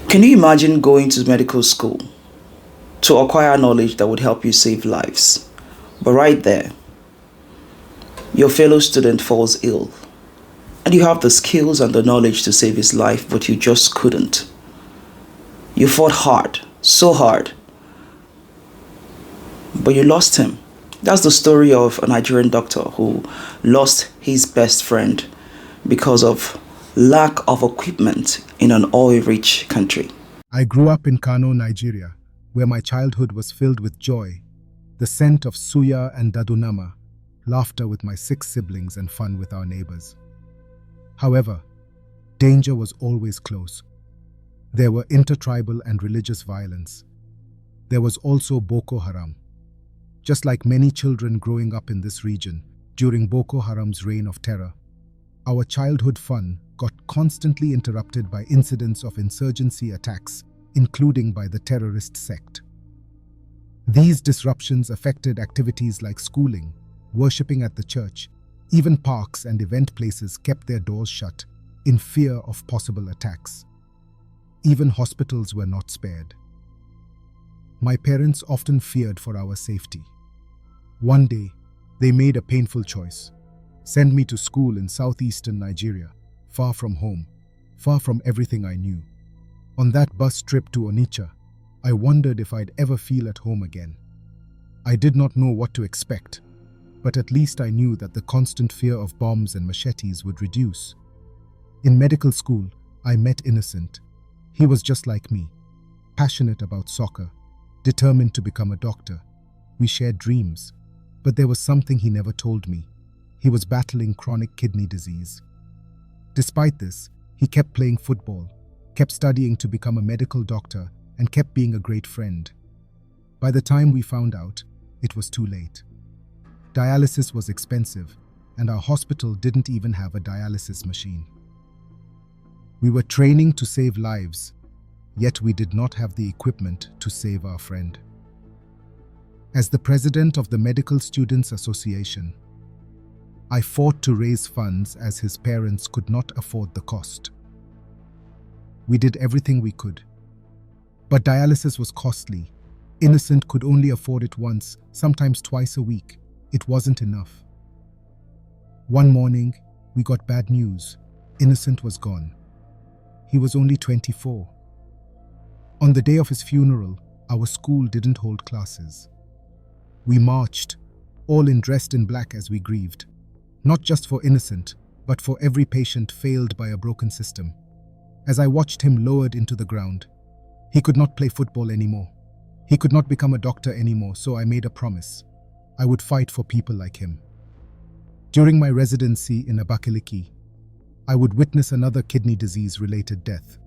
Can you imagine going to medical school to acquire knowledge that would help you save lives? But right there, your fellow student falls ill, and you have the skills and the knowledge to save his life, but you just couldn't. You fought hard, so hard, but you lost him. That's the story of a Nigerian doctor who lost his best friend because of lack of equipment in an oil-rich country. I grew up in Kano, Nigeria, where my childhood was filled with joy, the scent of suya and dadunama, laughter with my 6 siblings and fun with our neighbors. However, danger was always close. There were intertribal and religious violence. There was also Boko Haram. Just like many children growing up in this region during Boko Haram's reign of terror, our childhood fun got constantly interrupted by incidents of insurgency attacks, including by the terrorist sect. These disruptions affected activities like schooling, worshipping at the church. Even parks and event places kept their doors shut in fear of possible attacks. Even hospitals were not spared. My parents often feared for our safety. One day, they made a painful choice: send me to school in southeastern Nigeria, far from home, far from everything I knew. On that bus trip to Onitsha, I wondered if I'd ever feel at home again. I did not know what to expect, but at least I knew that the constant fear of bombs and machetes would reduce. In medical school, I met Innocent. He was just like me, passionate about soccer, determined to become a doctor. We shared dreams, but there was something he never told me. He was battling chronic kidney disease. Despite this, he kept playing football, kept studying to become a medical doctor, and kept being a great friend. By the time we found out, it was too late. Dialysis was expensive, and our hospital didn't even have a dialysis machine. We were training to save lives, yet we did not have the equipment to save our friend. As the president of the Medical Students Association, I fought to raise funds as his parents could not afford the cost. We did everything we could. But dialysis was costly. Innocent could only afford it once, sometimes twice a week. It wasn't enough. One morning, we got bad news. Innocent was gone. He was only 24. On the day of his funeral, our school didn't hold classes. We marched, all dressed in black as we grieved. Not just for Innocent, but for every patient failed by a broken system. As I watched him lowered into the ground, he could not play football anymore. He could not become a doctor anymore, so I made a promise. I would fight for people like him. During my residency in Abakaliki, I would witness another kidney disease-related death.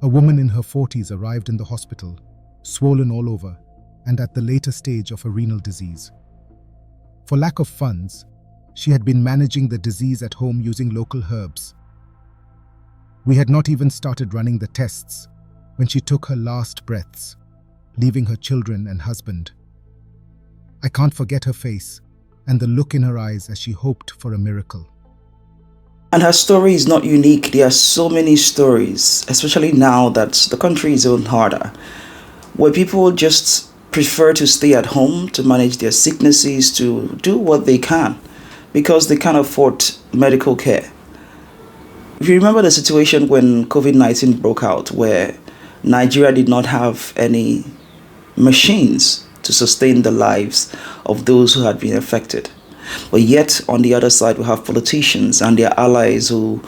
A woman in her 40s arrived in the hospital, swollen all over, and at the later stage of a renal disease. For lack of funds, she had been managing the disease at home using local herbs. We had not even started running the tests when she took her last breaths, leaving her children and husband. I can't forget her face and the look in her eyes as she hoped for a miracle. And her story is not unique. There are so many stories, especially now that the country is even harder, where people just prefer to stay at home to manage their sicknesses, to do what they can, because they can't afford medical care. If you remember the situation when COVID-19 broke out, where Nigeria did not have any machines to sustain the lives of those who had been affected. But yet, on the other side, we have politicians and their allies who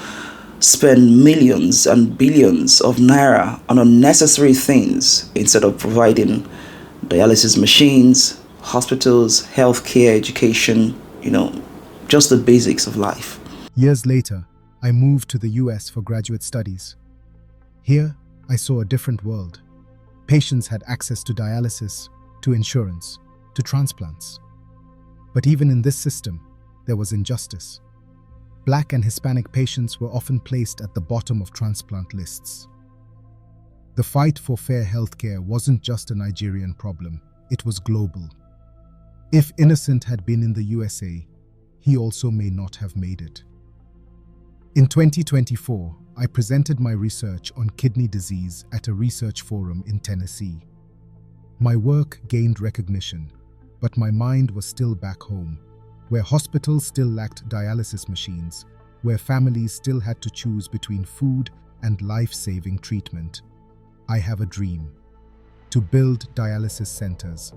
spend millions and billions of naira on unnecessary things instead of providing dialysis machines, hospitals, healthcare, education, just the basics of life. Years later, I moved to the US for graduate studies. Here, I saw a different world. Patients had access to dialysis, to insurance, to transplants. But even in this system, there was injustice. Black and Hispanic patients were often placed at the bottom of transplant lists. The fight for fair healthcare wasn't just a Nigerian problem, it was global. If Innocent had been in the USA, he also may not have made it. In 2024, I presented my research on kidney disease at a research forum in Tennessee. My work gained recognition, but my mind was still back home, where hospitals still lacked dialysis machines, where families still had to choose between food and life-saving treatment. I have a dream: to build dialysis centers,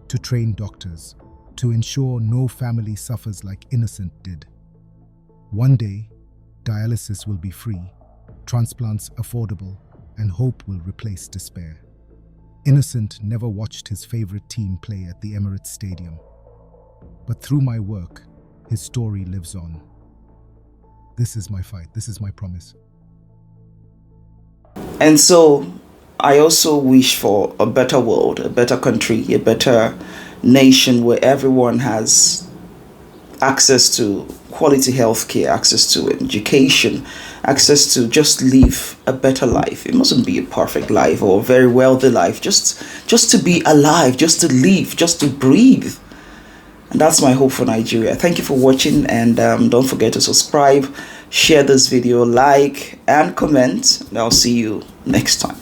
to train doctors, to ensure no family suffers like Innocent did. One day, dialysis will be free, transplants affordable, and hope will replace despair. Innocent never watched his favorite team play at the Emirates Stadium, but through my work, his story lives on. This is my fight, this is my promise. And so I also wish for a better world, a better country, a better nation where everyone has access to quality healthcare, access to education, access to just live a better life. It mustn't be a perfect life or a very wealthy life, just to be alive, just to live, just to breathe. And that's my hope for Nigeria. Thank you for watching, and don't forget to subscribe, share this video, like and comment, and I'll see you next time.